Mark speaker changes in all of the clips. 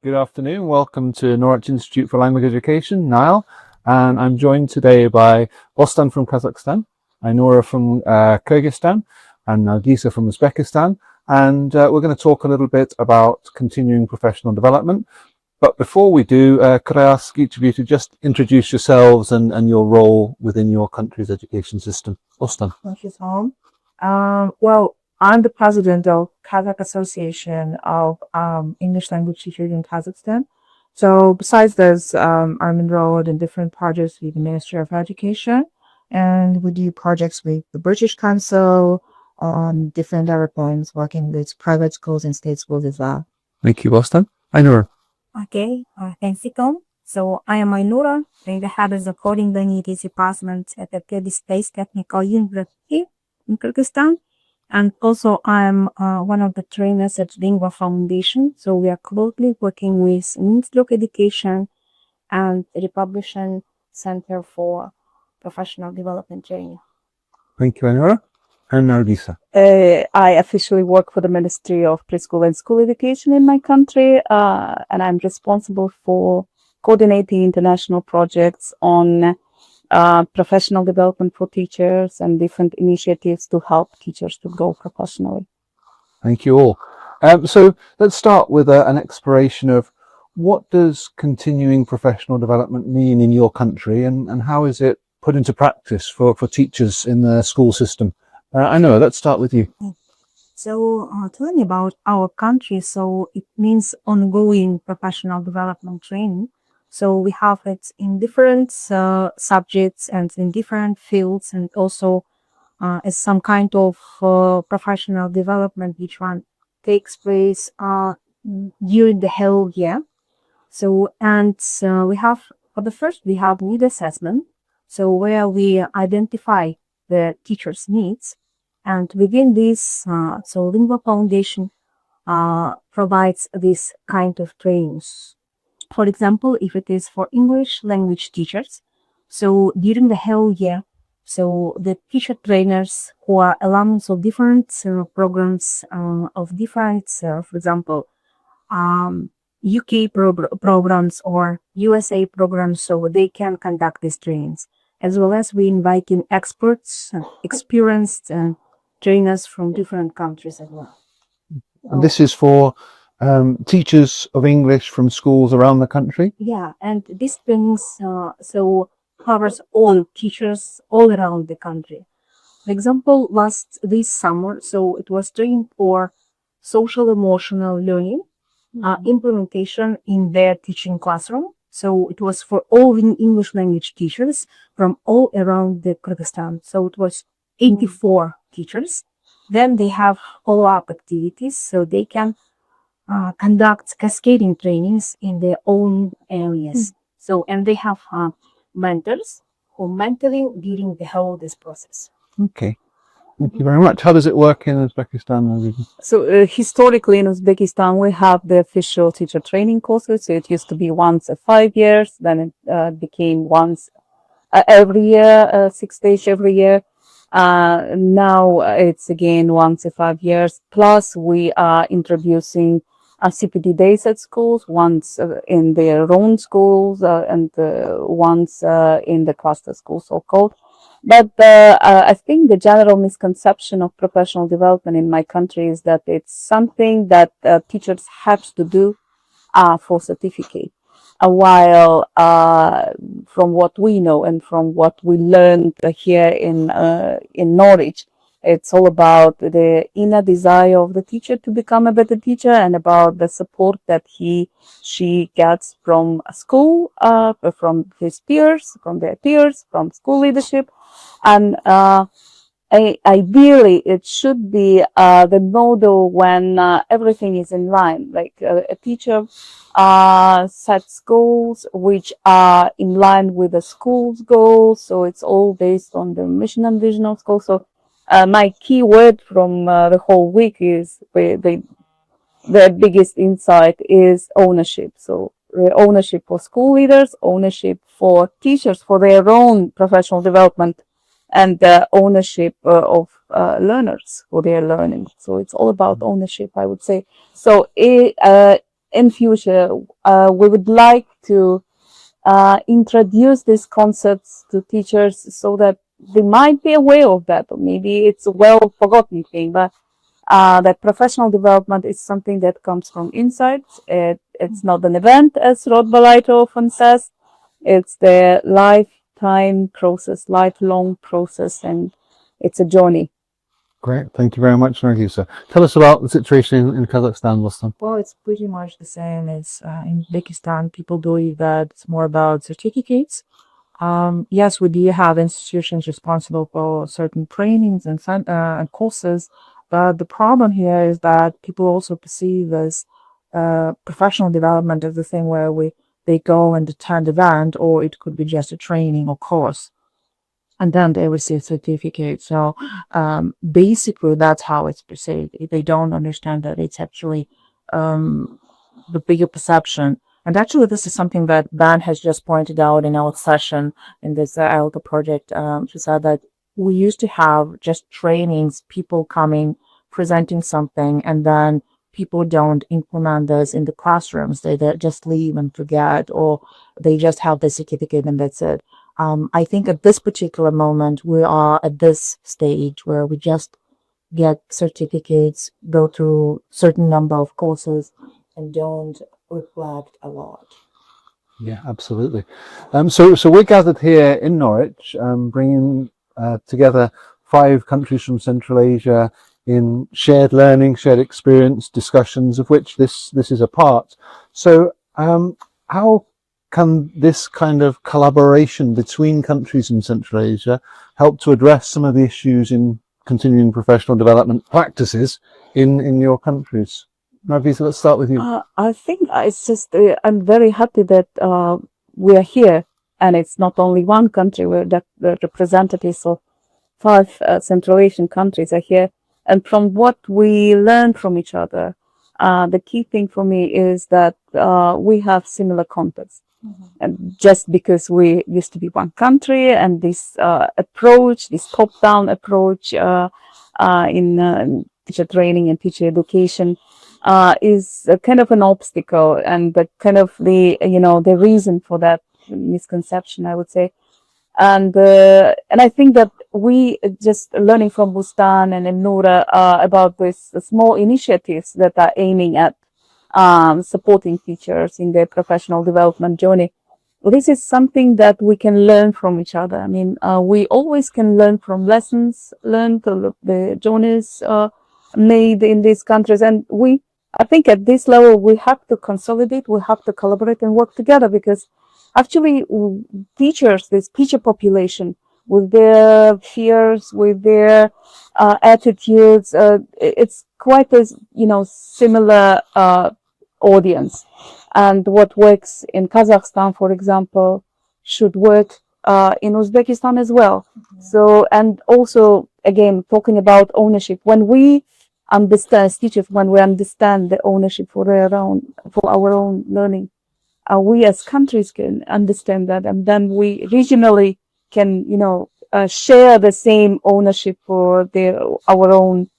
Speaker 1: Good afternoon. Welcome to Norwich Institute for Language Education, Niall. And I'm joined today by Bostan from Kazakhstan, Ainura from Kyrgyzstan, and Nargisa from Uzbekistan. And we're going to talk a little bit about continuing professional development. But before we do, could I ask each of you to just introduce yourselves and your role within your country's education system? Bostan.
Speaker 2: Thank you, Tom. Well, I'm the president of Kazakh Association of English Language Teachers in Kazakhstan. So besides this, I'm enrolled in different projects with the Ministry of Education, and we do projects with the British Council on different airplanes, working with private schools and state schools as well.
Speaker 1: Thank you, Bostan. Ainura.
Speaker 3: Okay, thanks, Tom. So I am Ainura, I'm the head of the coding languages department at the Kyrgyz Space Technical University in Kyrgyzstan. And also I'm one of the trainers at Lingua Foundation. So we are closely working with Ministry of Education and the Republican Center for Professional Development Training.
Speaker 1: Thank you, Ainura. And Nargisa.
Speaker 4: I officially work for the Ministry of Preschool and School Education in my country, and I'm responsible for coordinating international projects on professional development for teachers and different initiatives to help teachers to grow professionally.
Speaker 1: Thank you all. So let's start with an exploration of what does continuing professional development mean in your country, and how is it put into practice for teachers in the school system? I know, let's start with you.
Speaker 3: So telling about our country, so it means ongoing professional development training. So we have it in different subjects and in different fields, and also as some kind of professional development which one takes place during the whole year. So we have, for the first, we have need assessment. So where we identify the teacher's needs, and within this, so Lingua Foundation provides this kind of trainings. For example, if it is for English language teachers, so during the whole year, so the teacher trainers who are alumnus of different programs of different, for example, UK programs or USA programs, so they can conduct these trainings. As well as we invite in experts, experienced trainers from different countries as well.
Speaker 1: And this is for teachers of English from schools around the country?
Speaker 3: Yeah, and this brings, so covers all teachers all around the country. For example, this summer, so it was training for social emotional learning, implementation in their teaching classroom. So it was for all English language teachers from all around the Kyrgyzstan. So it was 84 teachers. Then they have follow-up activities, so they can conduct cascading trainings in their own areas. So, and they have mentors who mentoring during the whole this process.
Speaker 1: Okay. Thank you very much. How does it work in Uzbekistan?
Speaker 4: So historically in Uzbekistan, we have the official teacher training courses. So it used to be once every 5 years, then it became once every year, 6 days every year. Now it's again once every 5 years. Plus we are introducing CPD days at schools, once in their own schools and once in the cluster schools, so-called. But I think the general misconception of professional development in my country is that it's something that teachers have to do for certificate. While from what we know and from what we learned here in Norwich, it's all about the inner desire of the teacher to become a better teacher, and about the support that she gets from school, from his peers, from their peers, from school leadership. And ideally, it should be the model when everything is in line. Like a teacher sets goals which are in line with the school's goals. So it's all based on the mission and vision of school. So my key word from the whole week is the biggest insight is ownership. So ownership for school leaders, ownership for teachers for their own professional development, and ownership of learners for their learning. So it's all about ownership, I would say. So in future, we would like to introduce these concepts to teachers so that they might be aware of that, or maybe it's a well forgotten thing, but that professional development is something that comes from inside. It's not an event, as Rod Balito often says. It's the lifetime process, lifelong process, and it's a journey.
Speaker 1: Great. Thank you very much, Nargisa. Tell us about the situation in Kazakhstan, Boston.
Speaker 2: Well, it's pretty much the same as in Uzbekistan. People believe that it's more about certificates. Yes, we do have institutions responsible for certain trainings and courses, but the problem here is that people also perceive as professional development as the thing where they go and attend event, or it could be just a training or course, and then they receive certificate. So basically, that's how it's perceived. They don't understand that it's actually the bigger perception. And actually, this is something that Ben has just pointed out in our session in this IELTS project. She said that we used to have just trainings, people coming, presenting something, and then people don't implement this in the classrooms. They just leave and forget, or they just have the certificate and that's it. I think at this particular moment, we are at this stage where we just get certificates, go through certain number of courses, and don't reflect a lot.
Speaker 1: Yeah, absolutely. So we're gathered here in Norwich, bringing together 5 countries from Central Asia in shared learning, shared experience, discussions of which this is a part. So how can this kind of collaboration between countries in Central Asia help to address some of the issues in continuing professional development practices in your countries? Nargisa, let's start with you.
Speaker 4: I think it's just, I'm very happy that we are here, and it's not only one country, the representatives of 5 Central Asian countries are here. And from what we learn from each other, the key thing for me is that we have similar context. And just because we used to be one country, and this approach, this top-down approach in teacher training and teacher education is kind of an obstacle, and the kind of the reason for that misconception, I would say. And I think that we just learning from Bustan and Noura about these small initiatives that are aiming at supporting teachers in their professional development journey. This is something that we can learn from each other. I mean, we always can learn from lessons learned, the journeys made in these countries. And I think at this level, we have to consolidate, we have to collaborate and work together, because actually teachers, this teacher population, with their fears, with their attitudes, it's quite a similar audience. And what works in Kazakhstan, for example, should work in Uzbekistan as well. So, and also, again, talking about ownership, when we understand, as teachers, when we understand the ownership for our own learning, we as countries can understand that, and then we regionally can, share the same ownership for our own,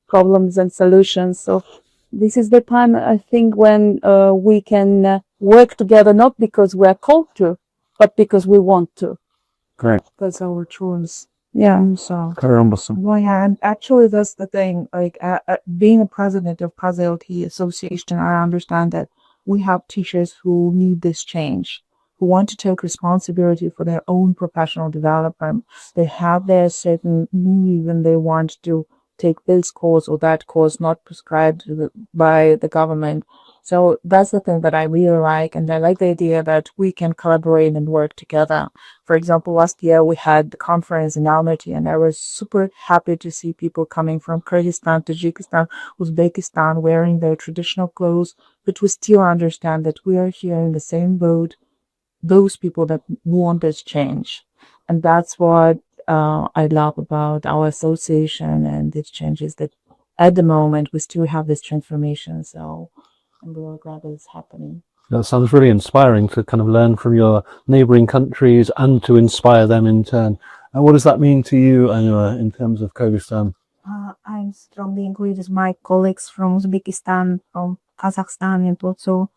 Speaker 4: problems and solutions. So this is the time, I think, when we can work together, not because we are called to, but because we want to.
Speaker 1: Great.
Speaker 2: That's our choice.
Speaker 4: Yeah.
Speaker 2: So.
Speaker 1: Well,
Speaker 2: yeah, and actually that's the thing. Like being a president of KazLT Association, I understand that we have teachers who need this change, who want to take responsibility for their own professional development. They have their certain need and they want to take this course or that course not prescribed by the government. So that's the thing that I really like, and I like the idea that we can collaborate and work together. For example, last year we had the conference in Almaty, and I was super happy to see people coming from Kyrgyzstan, Tajikistan, Uzbekistan, wearing their traditional clothes, but we still understand that we are here in the same boat, those people that want this change. And that's what I love about our association and its changes, that at the moment we still have this transformation. So I'm really glad that it's happening.
Speaker 1: that sounds really inspiring, to kind of learn from your neighbouring countries and to inspire them in turn. And what does that mean to you, Anua, in terms of Kyrgyzstan?
Speaker 3: I'm strongly agree with my colleagues from Uzbekistan, from Kazakhstan, and also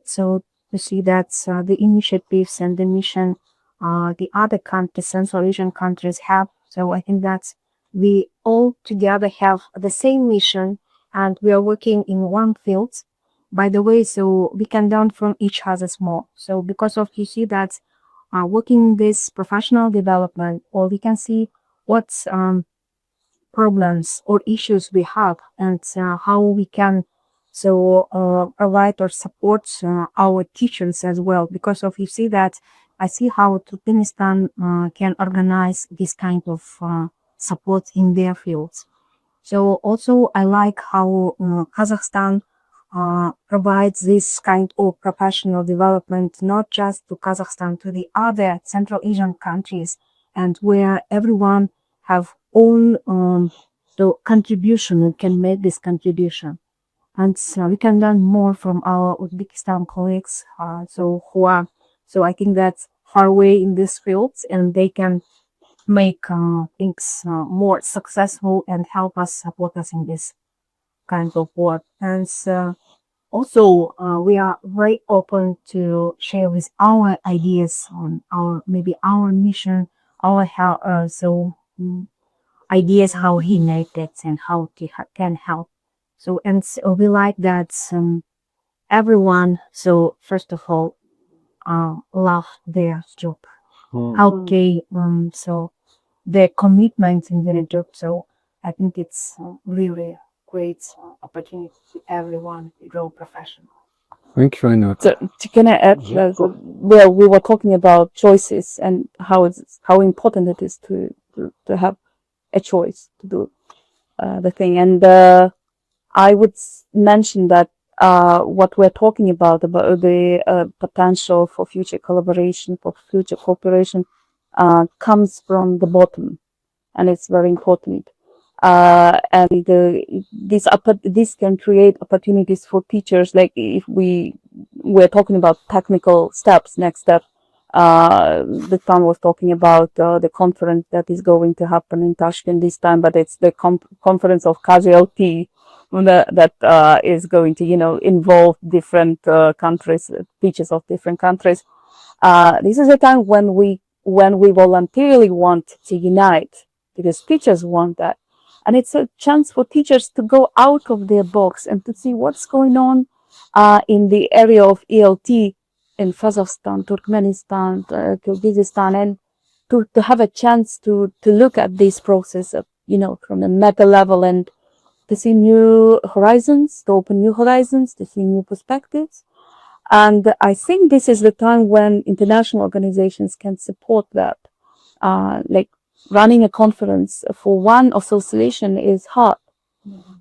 Speaker 3: so to see that the initiatives and the mission the other countries, Central Asian countries have. So I think that we all together have the same mission and we are working in one field. By the way, so we can learn from each other's more. So because of you see that working this professional development, or we can see what problems or issues we have and how we can provide or support our teachers as well. Because of you see that I see how Turkmenistan can organize this kind of support in their fields. So also I like how Kazakhstan provides this kind of professional development, not just to Kazakhstan, to the other Central Asian countries, and where everyone have own the contribution and can make this contribution. And we can learn more from our Uzbekistan colleagues. So I think that's far away in this field, and they can make things more successful and help us support us in this kind of work. And also, we are very open to share with our ideas on our maybe our mission, our how ideas how he made it and how he can help. So and so we like that everyone. So first of all, love their job. How they so their commitment in their job. So I think it's really great opportunity for everyone to grow professional.
Speaker 1: Thank you very much.
Speaker 4: So can I add? Well, we were talking about choices and how important it is to have a choice to do the thing. And I would mention that what we're talking about the potential for future collaboration, for future cooperation, comes from the bottom, and it's very important. And this can create opportunities for teachers. Like if we're talking about technical steps, next step. The Tom was talking about the conference that is going to happen in Tashkent this time, but it's the conference of casualty that is going to, involve different countries, teachers of different countries. This is a time when we voluntarily want to unite, because teachers want that. And it's a chance for teachers to go out of their box and to see what's going on in the area of ELT in Kazakhstan, Turkmenistan, Kyrgyzstan, and to have a chance to look at this process of, from a meta level, and to see new horizons, to open new horizons, to see new perspectives. And I think this is the time when international organizations can support that. Like running a conference for one association is hard.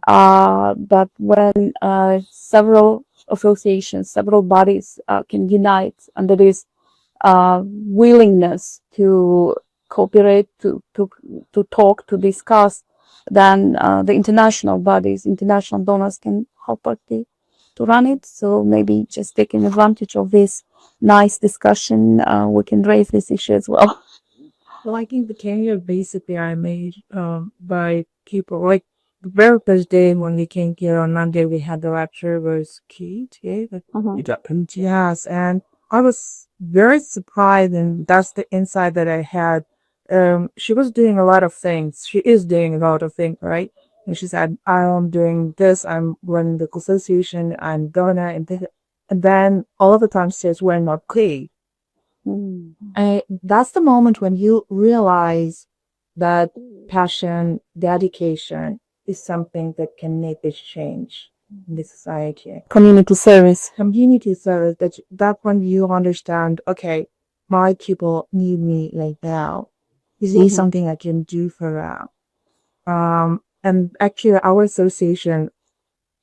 Speaker 4: But when several associations, several bodies can unite under this willingness to cooperate, to talk, to discuss, then the international bodies, international donors can help us to run it. So maybe just taking advantage of this nice discussion, we can raise this issue as well.
Speaker 2: Well, I think the career basically I made by people like the very first day when we came here on Monday, we had the lecture was Kate, yeah,
Speaker 1: It happened.
Speaker 2: yes, and I was very surprised, and that's the insight that I had. She was doing a lot of things. She is doing a lot of things, right? And she said, "I'm doing this. I'm running the association. I'm donor, and this." And then all of the time she says, "We're not clear." That's the moment when you realize that passion, dedication is something that can make this change in the society.
Speaker 4: Community service.
Speaker 2: Community service, that when you understand, okay, my people need me like now. Is this something I can do for them? And actually our association,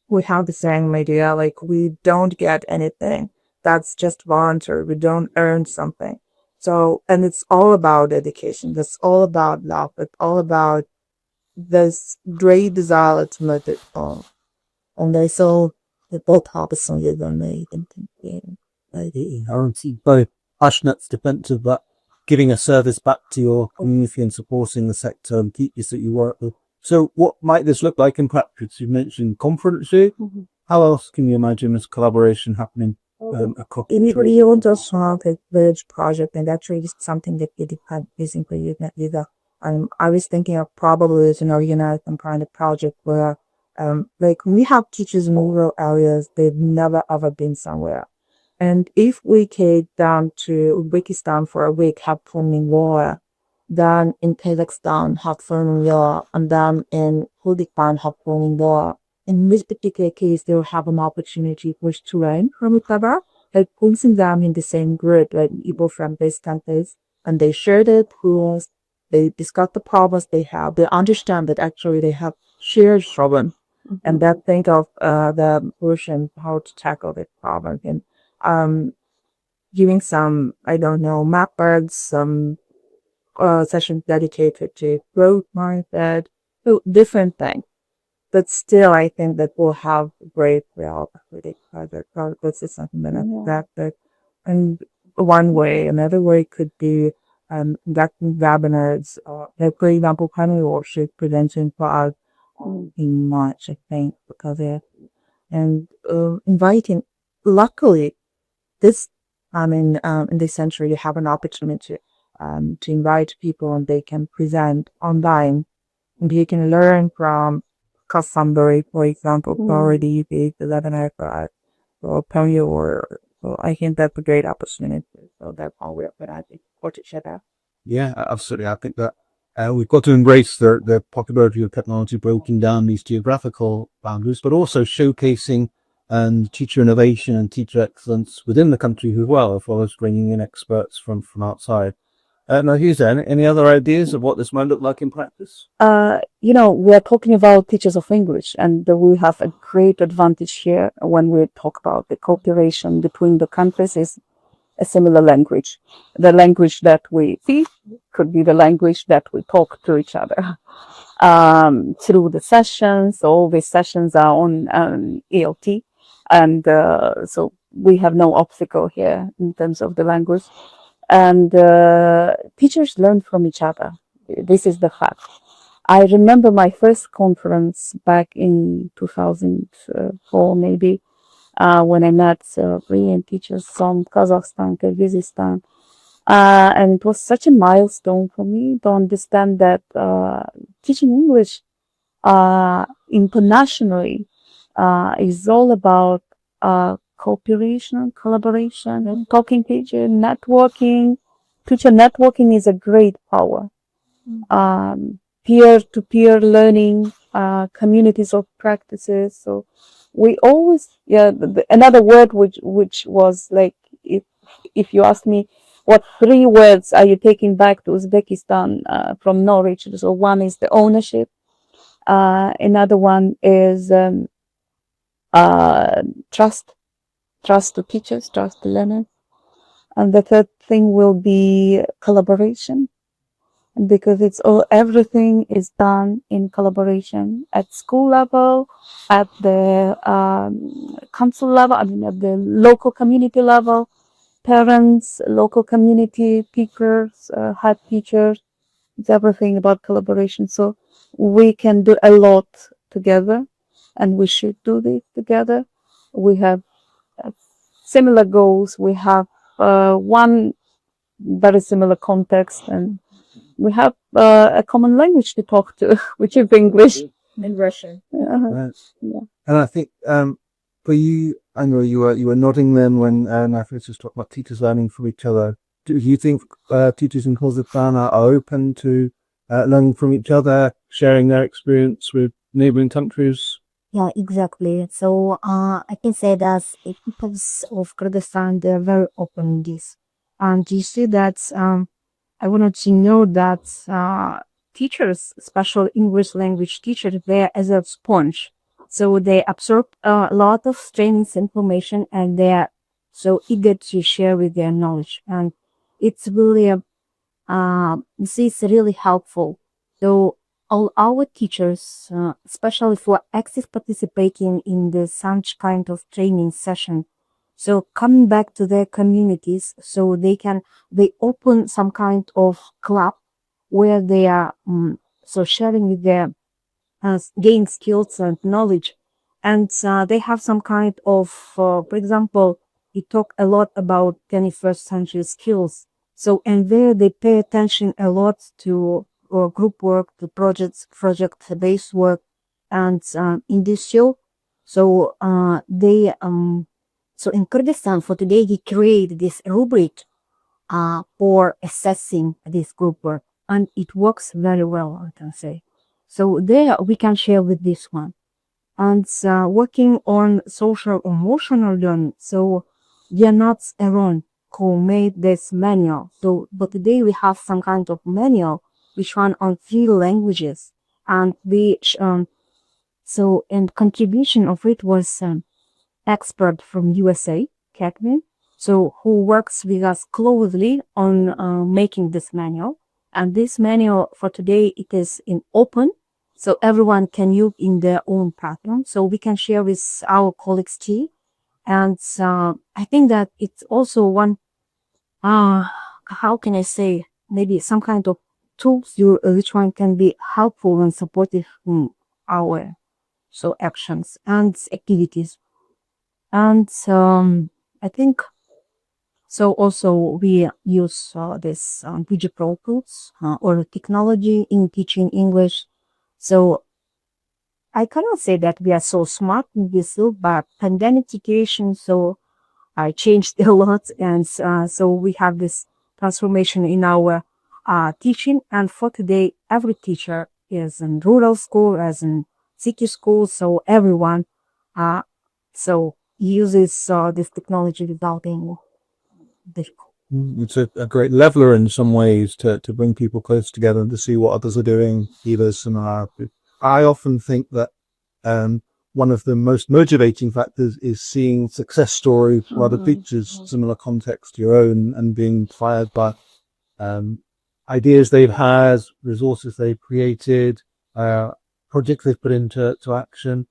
Speaker 2: we have the same idea, like we don't get anything. That's just voluntary. We don't earn something. So, and it's all about education. That's all about love. It's all about this great desire to make it all. And they saw the both habits on the made and thinking.
Speaker 5: Aren't you both passionate defense of that, giving a service back to your community and supporting the sector and teachers that you work with? So what might this look like in practice? You mentioned conferences. How else can you imagine this collaboration happening across
Speaker 2: In
Speaker 5: countries?
Speaker 2: Italy, we just have a village project, and actually it's something that we depend basically with the. I was thinking of probably as an organized and kind of project where, like we have teachers in rural areas, they've never ever been somewhere. And if we came down to Uzbekistan for a week, have filming war, then in Kazakhstan have filming war, and then in Kurdistan have filming war. In this particular case, they will have an opportunity for us to learn from each other, like putting them in the same group, like people from these countries, and they share their tools, they discuss the problems they have, they understand that actually they have shared problems, and then think of the solution how to tackle this problem. And um, giving some, I don't know, mappers, some sessions dedicated to growth mindset, so different things. But still, I think that we'll have great real athletic project. This is something that that and one way, another way could be conducting webinars, like for example, primary worship presenting for us in March, I think, because and inviting. Luckily, this in this century you have an opportunity to invite people and they can present online and you can learn from somebody, for example, already the 11 hour or Pony or so I think that's a great opportunity. So that's all we're going to for to share that.
Speaker 5: Yeah, absolutely. I think that we've got to embrace the popularity of technology, breaking down these geographical boundaries, but also showcasing teacher innovation and teacher excellence within the country as well as bringing in experts from outside. Now, Hughes, any other ideas of what this might look like in practice?
Speaker 4: We're talking about teachers of English, and we have a great advantage here when we talk about the cooperation between the countries is a similar language. The language that we see could be the language that we talk to each other through the sessions. All these sessions are on ELT, and so we have no obstacle here in terms of the language. And teachers learn from each other. This is the fact. I remember my first conference back in 2004, maybe, when I met brilliant teachers from Kazakhstan, Kyrgyzstan. And it was such a milestone for me to understand that teaching English internationally is all about cooperation, collaboration, talking teacher, networking. Teacher networking is a great power. Peer-to-peer learning, communities of practices. So we always, another word which was like, if you ask me, what 3 words are you taking back to Uzbekistan from Norwich? So one is the ownership. Another one is trust to teachers, trust to learners. And the third thing will be collaboration, because everything is done in collaboration at school level, at the council level, I mean at the local community level, parents, local community, teachers, head teachers. It's everything about collaboration. So we can do a lot together, and we should do this together. We have similar goals. We have one very similar context, and we have a common language to talk to, which is English
Speaker 2: In Russian.
Speaker 5: Right.
Speaker 4: Yeah.
Speaker 5: And I think for you, I know you were nodding then when I first was talking about teachers learning from each other. Do you think teachers in Kazakhstan are open to learning from each other, sharing their experience with neighboring countries?
Speaker 3: Yeah, exactly. So I can say that people of Kyrgyzstan, they're very open in this. And you see that I wanted to know that teachers, special English language teachers, they're as a sponge. So they absorb a lot of trainings information and they're so eager to share with their knowledge. And it's really, this is really helpful. So all our teachers, especially for active participating in the such kind of training session, so coming back to their communities, so they open some kind of club where they are so sharing with their gain skills and knowledge, and they have some kind of, for example, we talk a lot about 21st century skills. So, and there they pay attention a lot to group work, to project-based work, and in this show, so so in Kurdistan for today, he created this rubric for assessing this group work, and it works very well, I can say. So there we can share with this one. And working on social emotional learning. So we are not alone who made this manual. So, but today we have some kind of manual which run on 3 languages, and which so and contribution of it was expert from USA, Catherine, so who works with us closely on making this manual. And this manual for today, it is in open, so everyone can use in their own platform. So we can share with our colleagues too. And I think that it's also one, how can I say, maybe some kind of tools which one can be helpful and supportive in our so actions and activities. And I think so also we use this digital tools or technology in teaching English. So I cannot say that we are so smart in this field, but pandemic situation, so I changed a lot. And so we have this transformation in our teaching. And for today, every teacher is in rural school, as in city school. So everyone so uses this technology without being difficult.
Speaker 5: It's a great leveler in some ways to bring people close together and to see what others are doing, either similar. I often think that one of the most motivating factors is seeing success stories from other teachers, similar context to your own, and being inspired by ideas they've had, resources they've created, projects they've put into action.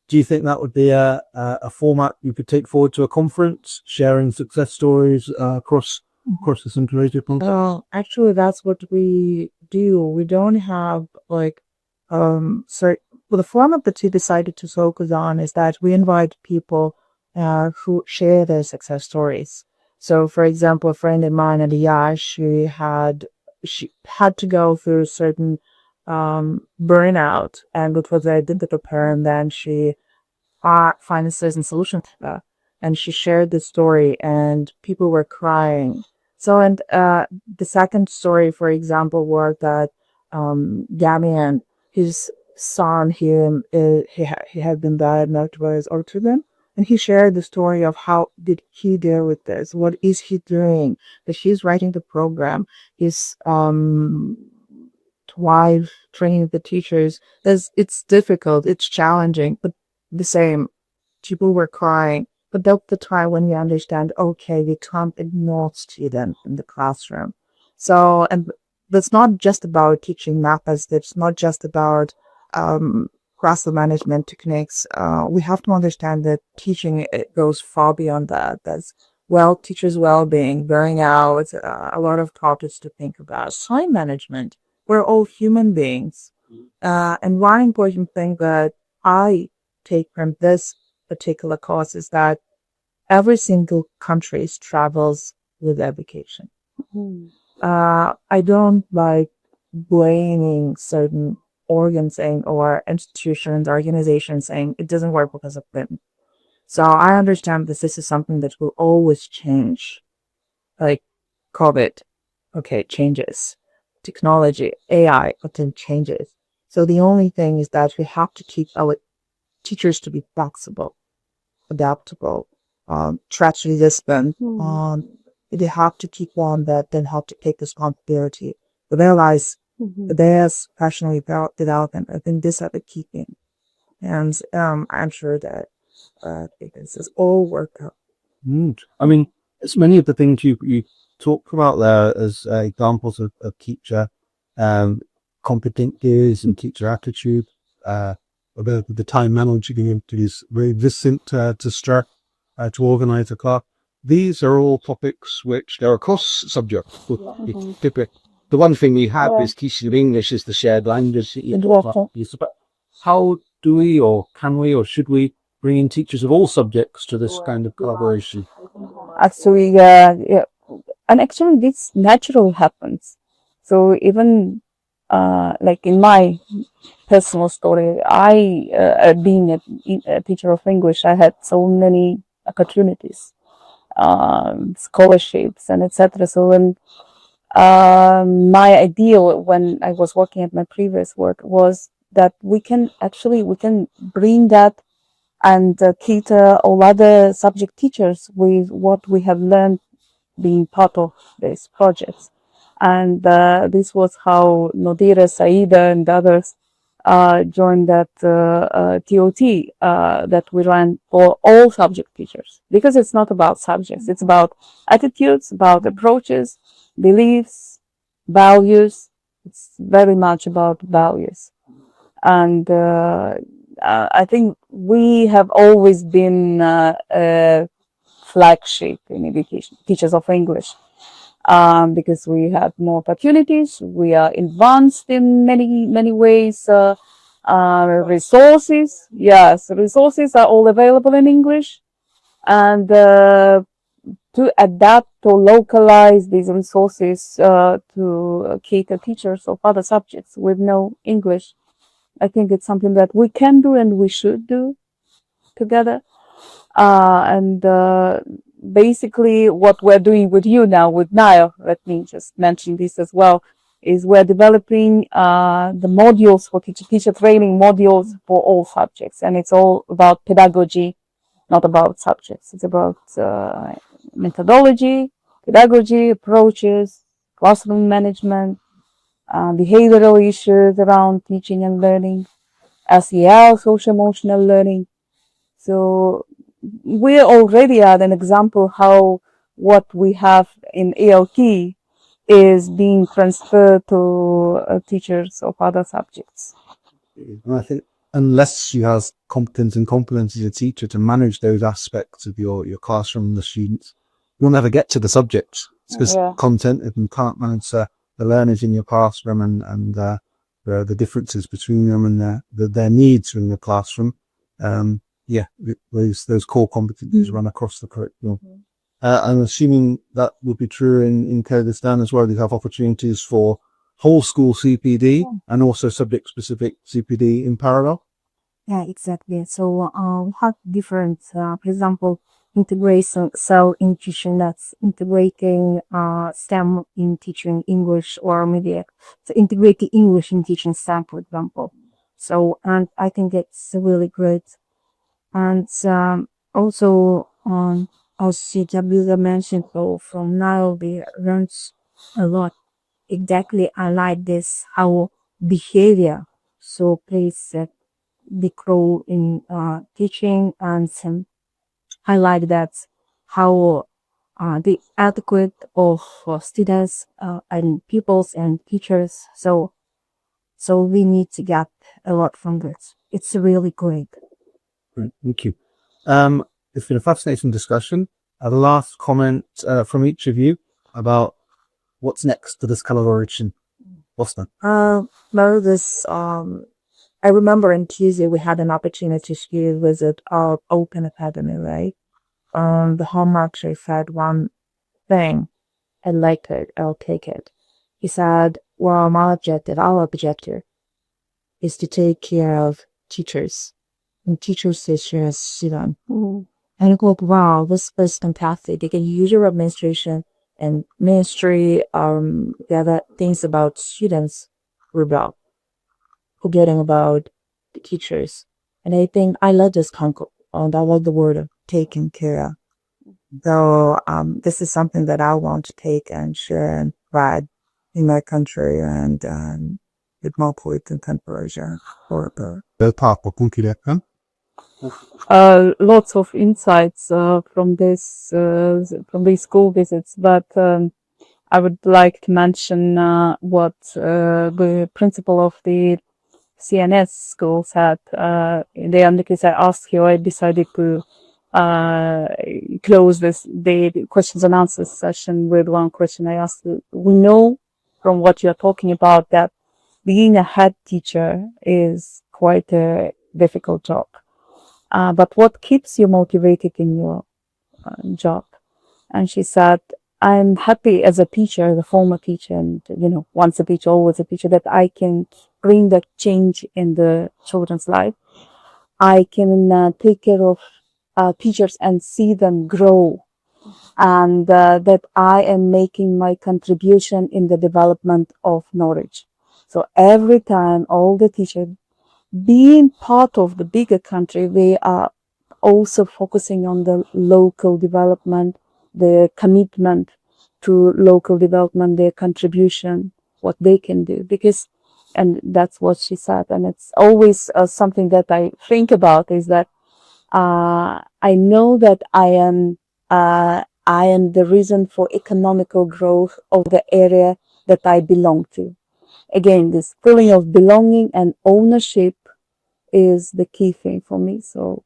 Speaker 5: Do you think that would be a format you could take forward to a conference, sharing success stories across this integrated context?
Speaker 2: Actually, that's what we do. We don't have like, the format that we decided to focus on is that we invite people who share their success stories. So, for example, a friend of mine, Aliyah, she had to go through certain burnout, and it was identical to her, and then she find a certain solution to that. And she shared the story, and people were crying. So, and the second story, for example, was that Damian, his son, he had been diagnosed with autism, and he shared the story of how did he deal with this, what is he doing, that he's writing the program, his wife training the teachers. It's difficult, it's challenging, but the same. People were crying, but that's the time when we understand, okay, we can't ignore students in the classroom. So, and that's not just about teaching maths. It's not just about classroom management techniques. We have to understand that teaching, it goes far beyond that. That's teachers' well-being, burnout, a lot of topics to think about. Time management. We're all human beings. And one important thing that I take from this particular course is that every single country travels with education. I don't like blaming certain organs saying, or institutions, organizations saying it doesn't work because of them. So I understand that this is something that will always change. Like COVID, okay, changes. Technology, AI, often changes. So the only thing is that we have to keep our teachers to be flexible, adaptable, threat resistant. They have to keep on that, then have to take responsibility. But realize there's professional development. I think these are the key things. And I'm sure that this is all work out.
Speaker 5: I mean, it's many of the things you talked about there as examples of teacher competencies and teacher attitude. About the time managing is very resistant to stress, to organize a class. These are all topics which they're across subjects. The one thing we have is teaching of English is the shared language. How do we, or can we, or should we bring in teachers of all subjects to this kind of collaboration?
Speaker 4: Actually, yeah. And actually this natural happens. So even like in my personal story, I being a teacher of English, I had so many opportunities, scholarships and etc. So when my ideal when I was working at my previous work was that we can bring that and cater all other subject teachers with what we have learned being part of these projects. And this was how Nodira, Saida, and others joined that TOT that we ran for all subject teachers. Because it's not about subjects, it's about attitudes, about approaches, beliefs, values. It's very much about values. And I think we have always been a flagship in education, teachers of English, because we have more opportunities, we are advanced in many ways. Resources, yes, resources are all available in English, and to adapt or localize these resources to cater teachers of other subjects with no English, I think it's something that we can do and we should do together. And basically what we're doing with you now with Nile, let me just mention this as well, is we're developing the modules for teacher training modules for all subjects. And it's all about pedagogy, not about subjects. It's about methodology, pedagogy, approaches, classroom management, behavioral issues around teaching and learning, SEL, social emotional learning. So we already are an example how what we have in ALT is being transferred to teachers of other subjects.
Speaker 5: And I think unless you have competence and competence as a teacher to manage those aspects of your classroom and the students, you'll never get to the subjects. It's just content. If you can't manage the learners in your classroom and the differences between them and their needs in the classroom, those core competencies run across the curriculum. I'm assuming that would be true in Kyrgyzstan as well. You have opportunities for whole school CPD and also subject specific CPD in parallel.
Speaker 3: Yeah, exactly. So we have different, for example, integration cell in teaching, that's integrating STEM in teaching English, or maybe so integrating English in teaching STEM, for example. So, and I think it's really great. And also as CW mentioned, so from now we learned a lot. Exactly, I like this how behavior so plays a big role in teaching, and some highlight that how the adequate of students and pupils and teachers. So we need to get a lot from this. It's really great.
Speaker 5: Great, thank you. It's been a fascinating discussion. A last comment from each of you about what's next to this collaboration. Boston.
Speaker 2: Well, this I remember in Tuesday we had an opportunity to visit our Open Academy, right? The home actually said one thing. I liked it. I'll take it. He said, well, our objective is to take care of teachers and teachers teaching as students. And I go, wow, this is fantastic. They can use your administration and ministry, the other things about students about forgetting about the teachers. And I think I love this concept. I love the word of taking care. So this is something that I want to take and share and pride in my country and with more political temperature for the
Speaker 4: Lots of insights from these school visits, but I would like to mention what the principal of the CNS school said. In the case I asked you, I decided to close the questions and answers session with one question. I asked, we know from what you're talking about that being a head teacher is quite a difficult job. But what keeps you motivated in your job? And she said, I'm happy as a teacher, the former teacher, and once a teacher, always a teacher, that I can bring the change in the children's life. I can take care of teachers and see them grow, and that I am making my contribution in the development of Norwich. So every time all the teachers being part of the bigger country, they are also focusing on the local development, the commitment to local development, their contribution, what they can do. And that's what she said. And it's always something that I think about, is that I know that I am the reason for economical growth of the area that I belong to. Again, this feeling of belonging and ownership is the key thing for me. So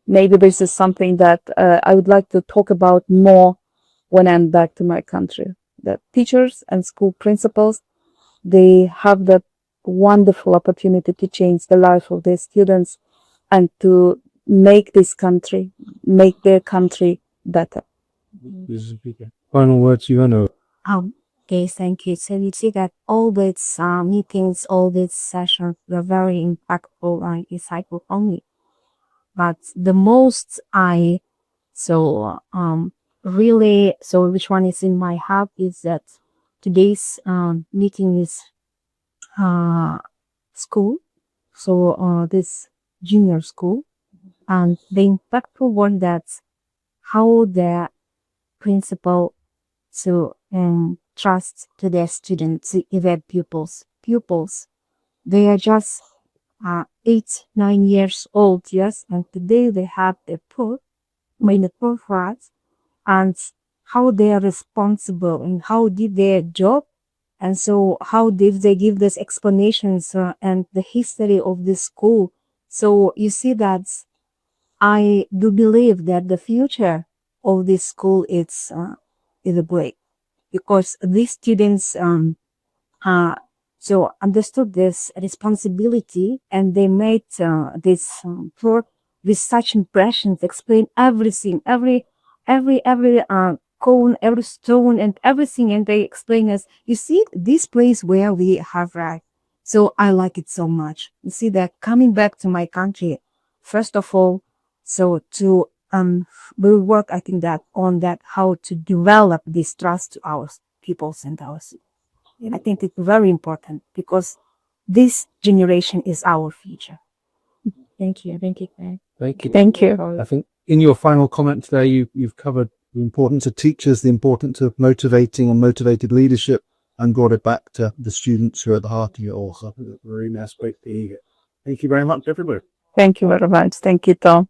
Speaker 4: maybe this is something that I would like to talk about more when I'm back to my country. That teachers and school principals, they have that wonderful opportunity to change the life of their students and to make this country, make their country better.
Speaker 5: Final words, Joanna.
Speaker 3: Okay, thank you. So you see that all these meetings, all these sessions were very impactful and insightful for me. But the most really, which one is in my heart is that today's meeting is school. So this junior school, and the impactful one, that's how the principal trust to their students, their pupils. They are just 8-9 years old, yes, and today they have a poor for us, and how they are responsible and how did their job, and so how did they give these explanations and the history of this school. So you see that I do believe that the future of this school is great, because these students understood this responsibility, and they made this work with such impressions, explain everything, every cone, every stone, and everything, and they explain us, you see, this place where we have right. So I like it so much. You see that coming back to my country, first of all, so to we'll work, I think, that on that, how to develop this trust to our peoples and ours. I think it's very important, because this generation is our future. Thank you. Thank you.
Speaker 5: Thank you.
Speaker 4: Thank you.
Speaker 5: I think in your final comment today, you've covered the importance of teachers, the importance of motivating and motivated leadership, and brought it back to the students who are at the heart of it all. So I think it's a very nice way to hear it. Thank you very much, everybody.
Speaker 4: Thank you very much. Thank you, Tom.